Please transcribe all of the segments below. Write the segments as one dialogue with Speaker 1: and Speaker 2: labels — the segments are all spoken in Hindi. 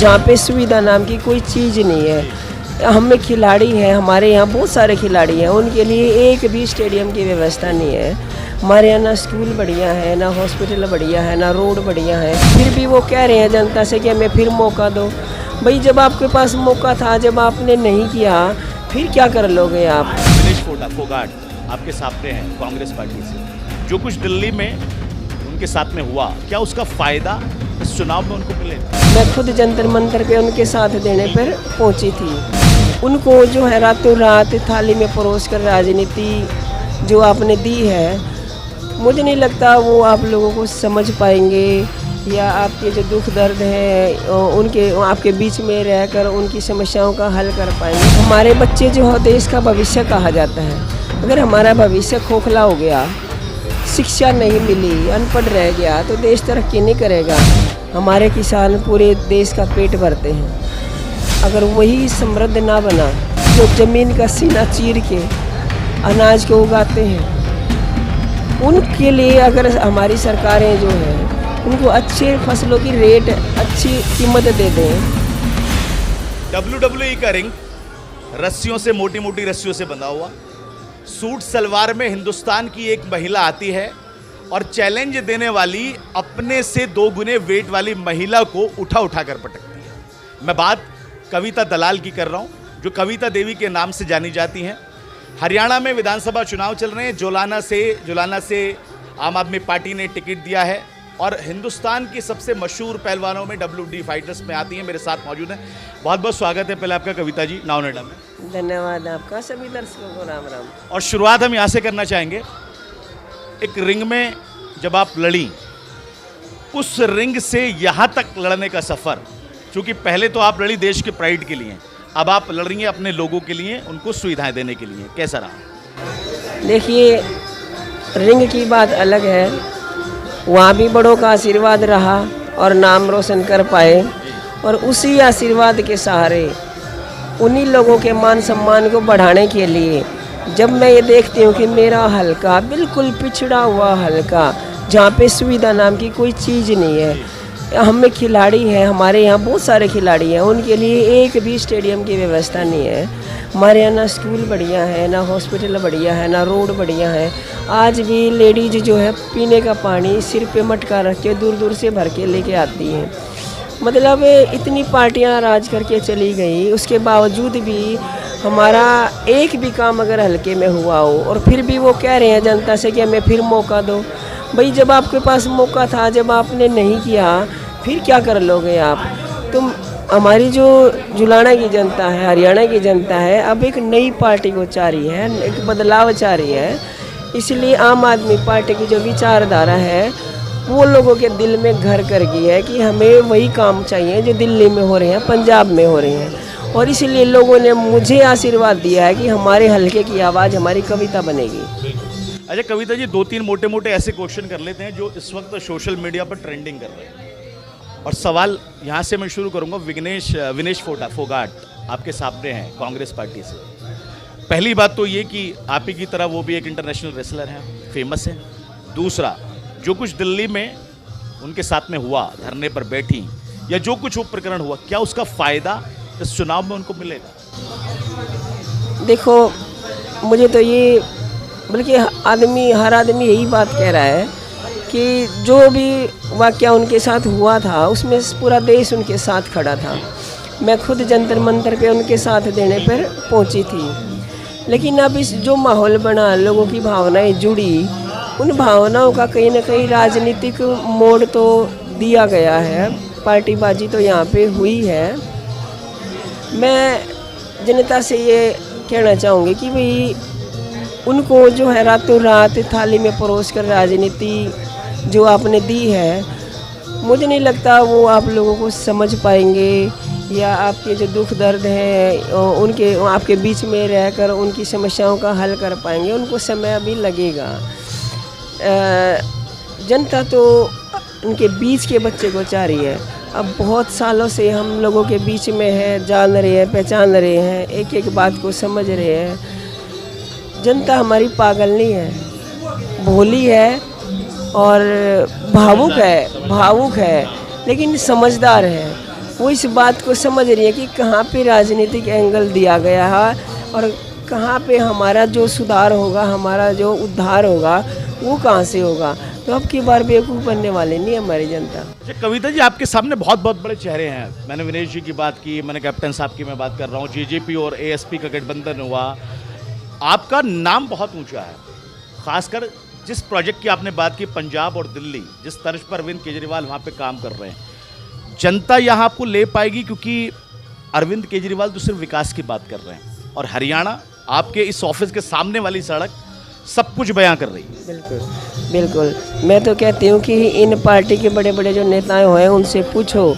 Speaker 1: जहाँ पे सुविधा नाम की कोई चीज़ नहीं है। हमें खिलाड़ी हैं, हमारे यहाँ बहुत सारे खिलाड़ी हैं, उनके लिए एक भी स्टेडियम की व्यवस्था नहीं है। हमारे यहाँ ना स्कूल बढ़िया है, ना हॉस्पिटल बढ़िया है, ना रोड बढ़िया है। फिर भी वो कह रहे हैं जनता से कि हमें फिर मौका दो। भाई जब आपके पास मौका था, जब आपने नहीं किया, फिर क्या कर लोगे आप।
Speaker 2: विनेश फोगाट आपके सामने हैं कांग्रेस पार्टी से। जो कुछ दिल्ली में उनके साथ में हुआ, क्या उसका फायदा इस चुनाव में उनको मिलेगा?
Speaker 1: मैं खुद जंतर मंतर पे उनके साथ देने पर पहुंची थी। उनको जो है रातों रात थाली में परोस कर राजनीति जो आपने दी है, मुझे नहीं लगता वो आप लोगों को समझ पाएंगे, या आपके जो दुख दर्द है उनके आपके बीच में रहकर उनकी समस्याओं का हल कर पाएंगे। हमारे बच्चे जो है देश का भविष्य कहा जाता है। अगर हमारा भविष्य खोखला हो गया, शिक्षा नहीं मिली, अनपढ़ रह गया, तो देश तरक्की नहीं करेगा। हमारे किसान पूरे देश का पेट भरते हैं। अगर वही समृद्ध ना बना, जो ज़मीन का सीना चीर के अनाज को उगाते हैं, उनके लिए अगर हमारी सरकारें जो है उनको अच्छे फसलों की रेट, अच्छी कीमत दे दें।
Speaker 2: WWE का रिंग रस्सियों से, मोटी मोटी रस्सियों से बंधा हुआ, सूट सलवार में हिंदुस्तान की एक महिला आती है और चैलेंज देने वाली अपने से 2 गुने वेट वाली महिला को उठा उठा कर पटकती है। मैं बात कविता दलाल की कर रहा हूं, जो कविता देवी के नाम से जानी जाती हैं। हरियाणा में विधानसभा चुनाव चल रहे हैं। जोलाना से आम आदमी पार्टी ने टिकट दिया है और हिंदुस्तान की सबसे मशहूर पहलवानों में WD फाइटर्स में आती हैं। मेरे साथ मौजूद हैं। बहुत बहुत स्वागत है पहले आपका कविता जी नाव नेडा में।
Speaker 1: धन्यवाद आपका, सभी दर्शकों को राम राम।
Speaker 2: और शुरुआत हम यहाँ से करना चाहेंगे, एक रिंग में जब आप लड़ी, उस रिंग से यहाँ तक लड़ने का सफ़र, क्योंकि पहले तो आप लड़ी देश के प्राइड के लिए, अब आप लड़ रही हैं अपने लोगों के लिए, उनको सुविधाएं देने के लिए, कैसा रहा?
Speaker 1: देखिए, रिंग की बात अलग है, वहाँ भी बड़ों का आशीर्वाद रहा और नाम रोशन कर पाए, और उसी आशीर्वाद के सहारे उन्हीं लोगों के मान सम्मान को बढ़ाने के लिए जब मैं ये देखती हूँ कि मेरा हलका बिल्कुल पिछड़ा हुआ हलका, जहाँ पे सुविधा नाम की कोई चीज़ नहीं है, हमें खिलाड़ी हैं, हमारे यहाँ बहुत सारे खिलाड़ी हैं, उनके लिए एक भी स्टेडियम की व्यवस्था नहीं है। हमारे यहाँ ना स्कूल बढ़िया है, ना हॉस्पिटल बढ़िया है, ना रोड बढ़िया है। आज भी लेडीज जो है पीने का पानी सिर पे मटका रख के दूर दूर से भर के लेके आती हैं। मतलब इतनी पार्टियां राज करके चली गई, उसके बावजूद भी हमारा एक भी काम अगर हल्के में हुआ हो, और फिर भी वो कह रहे हैं जनता से कि हमें फिर मौका दो। भाई जब आपके पास मौका था, जब आपने नहीं किया, फिर क्या कर लोगे आप। तुम हमारी जो जुलाना की जनता है, हरियाणा की जनता है, अब एक नई पार्टी को चाह रही है, एक बदलाव चाह रही है। इसलिए आम आदमी पार्टी की जो विचारधारा है वो लोगों के दिल में घर कर गई है कि हमें वही काम चाहिए जो दिल्ली में हो रहे हैं, पंजाब में हो रहे हैं। और इसलिए लोगों ने मुझे आशीर्वाद दिया है कि हमारे हलके की आवाज़ हमारी कविता बनेगी।
Speaker 2: अच्छा कविता जी, 2-3 मोटे मोटे ऐसे क्वेश्चन कर लेते हैं जो इस वक्त सोशल मीडिया पर ट्रेंडिंग कर रहे हैं, और सवाल यहाँ से मैं शुरू करूँगा। विनेश फोगाट आपके सामने हैं कांग्रेस पार्टी से। पहली बात तो ये कि आप ही की तरह वो भी एक इंटरनेशनल रेसलर हैं, फेमस है। दूसरा, जो कुछ दिल्ली में उनके साथ में हुआ, धरने पर बैठी, या जो कुछ वो प्रकरण हुआ, क्या उसका फायदा इस चुनाव में उनको मिलेगा?
Speaker 1: देखो, मुझे तो ये, बल्कि हर आदमी यही बात कह रहा है कि जो भी वाक़या उनके साथ हुआ था उसमें पूरा देश उनके साथ खड़ा था। मैं खुद जंतर मंतर पे उनके साथ देने पर पहुंची थी। लेकिन अब इस जो माहौल बना, लोगों की भावनाएं जुड़ी, उन भावनाओं का कहीं ना कहीं राजनीतिक मोड़ तो दिया गया है, पार्टीबाजी तो यहाँ पे हुई है। मैं जनता से ये कहना चाहूँगी कि भाई उनको जो है रातों रात थाली में परोस कर राजनीति जो आपने दी है, मुझे नहीं लगता वो आप लोगों को समझ पाएंगे, या आपके जो दुख दर्द है उनके आपके बीच में रहकर उनकी समस्याओं का हल कर पाएंगे। उनको समय अभी लगेगा। जनता तो उनके बीच के बच्चे को चाह रही है। अब बहुत सालों से हम लोगों के बीच में है, जान रहे हैं, पहचान रहे हैं, एक एक बात को समझ रहे हैं। जनता हमारी पागल नहीं है, भोली है और भावुक है, लेकिन समझदार है। वो इस बात को समझ रही है कि कहाँ पे राजनीतिक एंगल दिया गया है और कहाँ पे हमारा जो सुधार होगा, हमारा जो उद्धार होगा वो कहाँ से होगा। तो अब की बार बेवकूफ़ बनने वाले नहीं हमारी जनता।
Speaker 2: अच्छा कविता जी, आपके सामने बहुत बहुत बड़े चेहरे हैं। मैंने विनेश जी की बात की, मैंने कैप्टन साहब की मैं बात कर रहा हूँ, जेजेपी और एएसपी का गठबंधन हुआ, आपका नाम बहुत ऊंचा है। खासकर जिस प्रोजेक्ट की आपने बात की, पंजाब और दिल्ली, जिस तर्ज पर अरविंद केजरीवाल वहाँ पे काम कर रहे हैं, जनता यहाँ आपको ले पाएगी क्योंकि अरविंद केजरीवाल तो सिर्फ विकास की बात कर रहे हैं और हरियाणा आपके इस ऑफिस के सामने वाली सड़क सब कुछ बयां कर रही है।
Speaker 1: बिल्कुल बिल्कुल, मैं तो कहती हूँ कि इन पार्टी के बड़े बड़े जो नेताएं हुए हैं उनसे पूछो,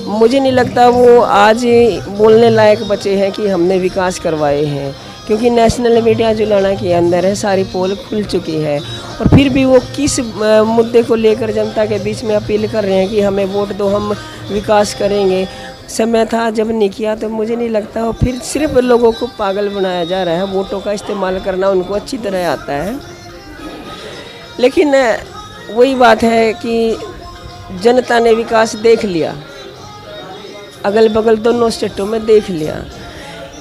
Speaker 1: मुझे नहीं लगता वो आज बोलने लायक बचे हैं कि हमने विकास करवाए हैं, क्योंकि नेशनल मीडिया जो लड़ा के अंदर है सारी पोल खुल चुकी है। और फिर भी वो किस मुद्दे को लेकर जनता के बीच में अपील कर रहे हैं कि हमें वोट दो, हम विकास करेंगे। समय था जब नहीं किया, तो मुझे नहीं लगता वो फिर सिर्फ लोगों को पागल बनाया जा रहा है। वोटों का इस्तेमाल करना उनको अच्छी तरह आता है, लेकिन वही बात है कि जनता ने विकास देख लिया, अगल बगल दोनों स्टेटों में देख लिया।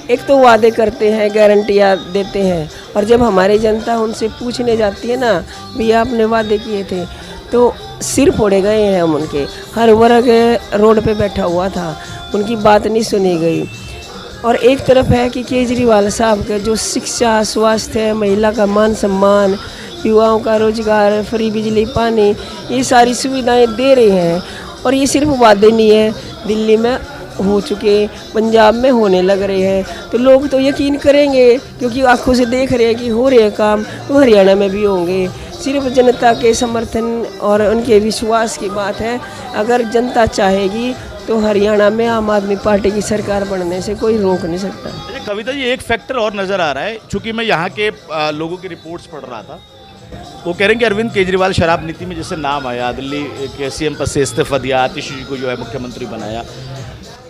Speaker 1: एक तो वादे करते हैं, गारंटियाँ देते हैं, और जब हमारी जनता उनसे पूछने जाती है ना, भैया आपने वादे किए थे, तो सिर फोड़े गए हैं हम उनके। हर वर्ग रोड पे बैठा हुआ था, उनकी बात नहीं सुनी गई। और एक तरफ है कि केजरीवाल साहब के जो शिक्षा, स्वास्थ्य, महिला का मान सम्मान, युवाओं का रोजगार, फ्री बिजली पानी, ये सारी सुविधाएं दे रहे हैं। और ये सिर्फ वादे नहीं है, दिल्ली में हो चुके, पंजाब में होने लग रहे हैं, तो लोग तो यकीन करेंगे क्योंकि आंखों से देख रहे हैं कि हो रहे हैं काम, तो हरियाणा में भी होंगे। सिर्फ जनता के समर्थन और उनके विश्वास की बात है। अगर जनता चाहेगी तो हरियाणा में आम आदमी पार्टी की सरकार बनने से कोई रोक नहीं सकता।
Speaker 2: अच्छा कविता जी, एक फैक्टर और नज़र आ रहा है, चूंकि मैं यहाँ के लोगों की रिपोर्ट्स पढ़ रहा था, वो कह रहे हैं कि अरविंद केजरीवाल शराब नीति में जैसे नाम आया, दिल्ली के सीएम पद से इस्तीफा दिया, आतिश जी को जो है मुख्यमंत्री बनाया,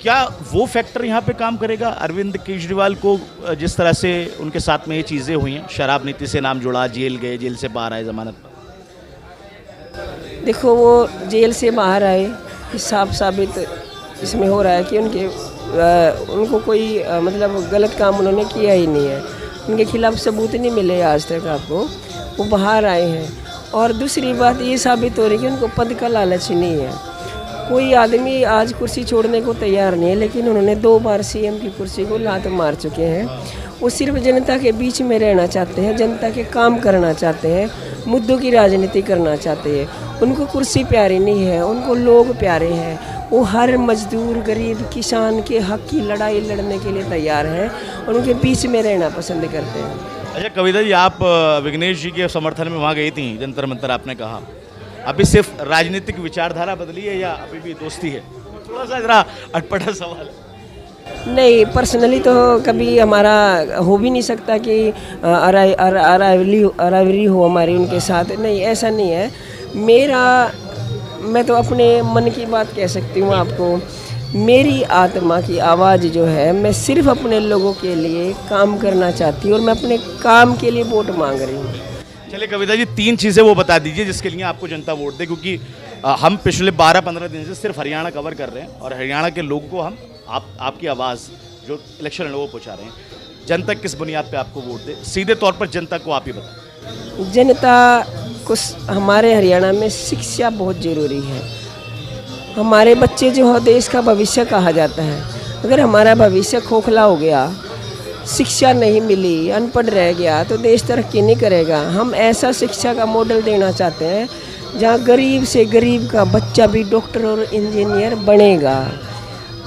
Speaker 2: क्या वो फैक्टर यहाँ पे काम करेगा? अरविंद केजरीवाल को जिस तरह से उनके साथ में ये चीज़ें हुई हैं, शराब नीति से नाम जुड़ा, जेल गए, जेल से बाहर आए जमानत पर।
Speaker 1: देखो वो जेल से बाहर आए, साफ साबित इसमें हो रहा है कि उनको कोई मतलब गलत काम उन्होंने किया ही नहीं है, उनके खिलाफ सबूत नहीं मिले आज तक आपको, वो बाहर आए हैं। और दूसरी बात ये साबित हो रही है कि उनको पद का लालच नहीं है। कोई आदमी आज कुर्सी छोड़ने को तैयार नहीं है, लेकिन उन्होंने 2 बार सीएम की कुर्सी को लात मार चुके हैं। वो सिर्फ जनता के बीच में रहना चाहते हैं, जनता के काम करना चाहते हैं, मुद्दों की राजनीति करना चाहते हैं। उनको कुर्सी प्यारी नहीं है, उनको लोग प्यारे हैं। वो हर मजदूर, गरीब, किसान के हक की लड़ाई लड़ने के लिए तैयार हैं और उनके बीच में रहना पसंद करते हैं।
Speaker 2: अच्छा कविता जी, आप विघ्नेश जी के समर्थन में वहाँ गई थी जंतर मंतर, आपने कहा अभी सिर्फ राजनीतिक विचारधारा बदली है या अभी भी दोस्ती है? थोड़ा सा जरा अटपटा सवाल है।
Speaker 1: नहीं, पर्सनली तो कभी हमारा हो भी नहीं सकता कि अरावली हो हमारी उनके साथ, नहीं ऐसा नहीं है। मैं तो अपने मन की बात कह सकती हूँ आपको। मेरी आत्मा की आवाज़ जो है, मैं सिर्फ अपने लोगों के लिए काम करना चाहती हूँ और मैं अपने काम के लिए वोट मांग रही हूँ।
Speaker 2: चलिए कविता जी, 3 चीज़ें वो बता दीजिए जिसके लिए आपको जनता वोट दे, क्योंकि हम पिछले 12-15 दिन से सिर्फ हरियाणा कवर कर रहे हैं और हरियाणा के लोगों को हम आपकी आवाज़ जो इलेक्शन है वो पहुँचा रहे हैं। जनता किस बुनियाद पे आपको वोट दे, सीधे तौर पर जनता को आप ही बताएं।
Speaker 1: जनता को हमारे हरियाणा में शिक्षा बहुत ज़रूरी है। हमारे बच्चे जो है देश का भविष्य कहा जाता है। अगर हमारा भविष्य खोखला हो गया, शिक्षा नहीं मिली, अनपढ़ रह गया, तो देश तरक्की नहीं करेगा। हम ऐसा शिक्षा का मॉडल देना चाहते हैं जहाँ गरीब से गरीब का बच्चा भी डॉक्टर और इंजीनियर बनेगा।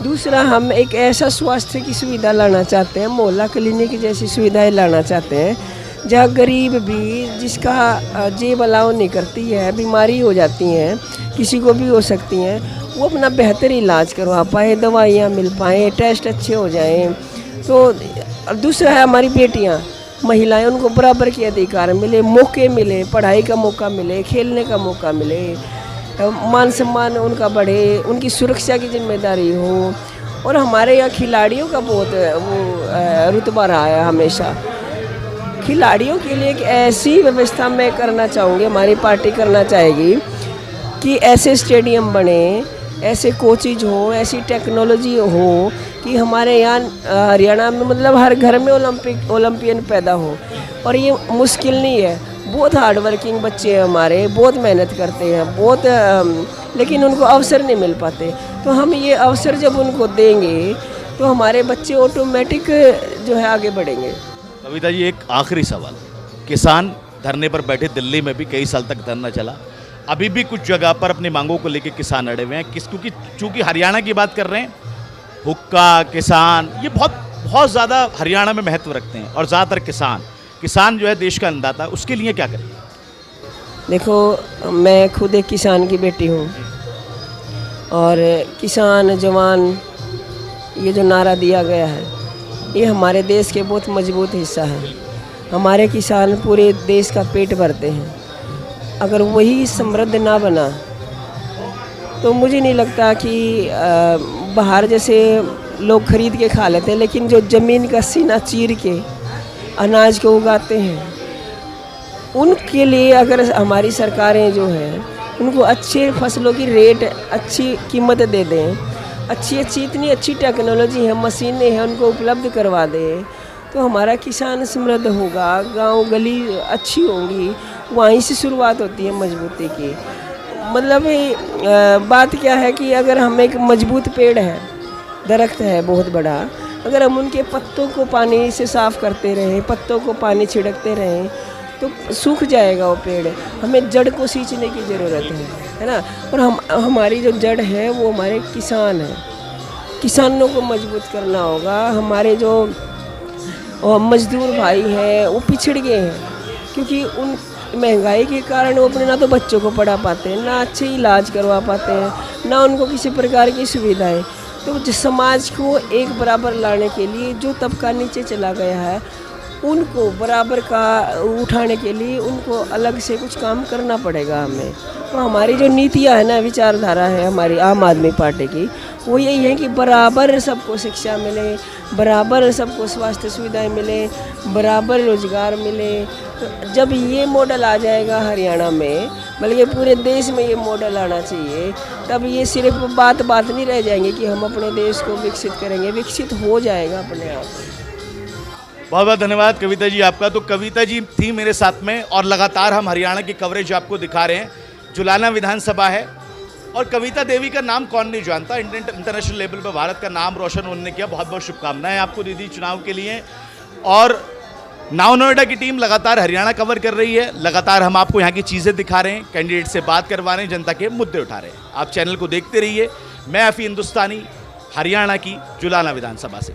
Speaker 1: दूसरा, हम एक ऐसा स्वास्थ्य की सुविधा लाना चाहते हैं, मोहल्ला क्लिनिक जैसी सुविधाएं लाना चाहते हैं जहाँ गरीब भी, जिसका जेब अलाउ नहीं करती है, बीमारी हो जाती हैं, किसी को भी हो सकती हैं, वो अपना बेहतर इलाज करवा पाए, दवाइयाँ मिल पाएँ, टेस्ट अच्छे हो जाएं। तो दूसरा है हमारी बेटियाँ, महिलाएं, उनको बराबर के अधिकार मिले, मौके मिले, पढ़ाई का मौका मिले, खेलने का मौका मिले, मान सम्मान उनका बढ़े, उनकी सुरक्षा की जिम्मेदारी हो। और हमारे यहाँ खिलाड़ियों का बहुत वो रुतबा रहा है हमेशा। खिलाड़ियों के लिए एक ऐसी व्यवस्था मैं करना चाहूँगी, हमारी पार्टी करना चाहेगी कि ऐसे स्टेडियम बने ऐसे कोचिज हो, ऐसी टेक्नोलॉजी हो कि हमारे यहाँ हरियाणा में मतलब हर घर में ओलंपियन पैदा हो। और ये मुश्किल नहीं है, बहुत हार्ड वर्किंग बच्चे हैं हमारे, बहुत मेहनत करते हैं, बहुत लेकिन उनको अवसर नहीं मिल पाते। तो हम ये अवसर जब उनको देंगे तो हमारे बच्चे ऑटोमेटिक जो है आगे बढ़ेंगे।
Speaker 2: कविता जी, एक आखिरी सवाल। किसान धरने पर बैठे, दिल्ली में भी कई साल तक धरना चला, अभी भी कुछ जगह पर अपनी मांगों को लेकर किसान अड़े हुए हैं। क्योंकि चूंकि हरियाणा की बात कर रहे हैं, हुक्का, किसान ये बहुत ज़्यादा हरियाणा में महत्व रखते हैं। और ज़्यादातर किसान जो है देश का अन्नदाता, उसके लिए क्या करें?
Speaker 1: देखो, मैं खुद एक किसान की बेटी हूँ और किसान जवान ये जो नारा दिया गया है, ये हमारे देश के बहुत मजबूत हिस्सा है। हमारे किसान पूरे देश का पेट भरते हैं। अगर वही समृद्ध ना बना तो मुझे नहीं लगता कि बाहर जैसे लोग खरीद के खा लेते हैं, लेकिन जो ज़मीन का सीना चीर के अनाज को उगाते हैं, उनके लिए अगर हमारी सरकारें जो हैं उनको अच्छे फसलों की रेट, अच्छी कीमत दे दें, अच्छी इतनी अच्छी टेक्नोलॉजी है, मशीनें हैं, उनको उपलब्ध करवा दें, तो हमारा किसान समृद्ध होगा, गांव गली अच्छी होंगी। वहीं से शुरुआत होती है मजबूती की। मतलब बात क्या है कि अगर हम एक मजबूत पेड़ है, दरख्त है बहुत बड़ा, अगर हम उनके पत्तों को पानी से साफ़ करते रहें, पत्तों को पानी छिड़कते रहें, तो सूख जाएगा वो पेड़। हमें जड़ को सींचने की ज़रूरत है ना। और हमारी जो जड़ है वो हमारे किसान हैं, किसानों को मजबूत करना होगा। हमारे जो मजदूर भाई हैं वो पिछड़ गए हैं, क्योंकि उन महंगाई के कारण वो अपने ना तो बच्चों को पढ़ा पाते हैं, ना अच्छे इलाज करवा पाते हैं, ना उनको किसी प्रकार की सुविधाएं। तो जिस समाज को एक बराबर लाने के लिए जो तबका नीचे चला गया है, उनको बराबर का उठाने के लिए उनको अलग से कुछ काम करना पड़ेगा हमें। तो हमारी जो नीतियाँ है ना, विचारधारा है हमारी आम आदमी पार्टी की, वो यही है कि बराबर सबको शिक्षा मिले, बराबर सबको स्वास्थ्य सुविधाएं मिले, बराबर रोजगार मिले। तो जब ये मॉडल आ जाएगा हरियाणा में, बल्कि पूरे देश में ये मॉडल आना चाहिए, तब ये सिर्फ बात नहीं रह जाएंगे कि हम अपने देश को विकसित करेंगे, विकसित हो जाएगा अपने आप।
Speaker 2: बहुत बहुत धन्यवाद कविता जी आपका। तो कविता जी थी मेरे साथ में, और लगातार हम हरियाणा की कवरेज आपको दिखा रहे हैं। जुलाना विधानसभा है, और कविता देवी का नाम कौन नहीं जानता। इंटरनेशनल लेवल पर भारत का नाम रोशन उन्होंने किया। बहुत बहुत शुभकामनाएं आपको दीदी चुनाव के लिए। और नाउ नोएडा की टीम लगातार हरियाणा कवर कर रही है, लगातार हम आपको यहाँ की चीज़ें दिखा रहे हैं, कैंडिडेट से बात करवा रहे हैं, जनता के मुद्दे उठा रहे हैं। आप चैनल को देखते रहिए। मैं अफी हिंदुस्तानी, हरियाणा की जुलाना विधानसभा से।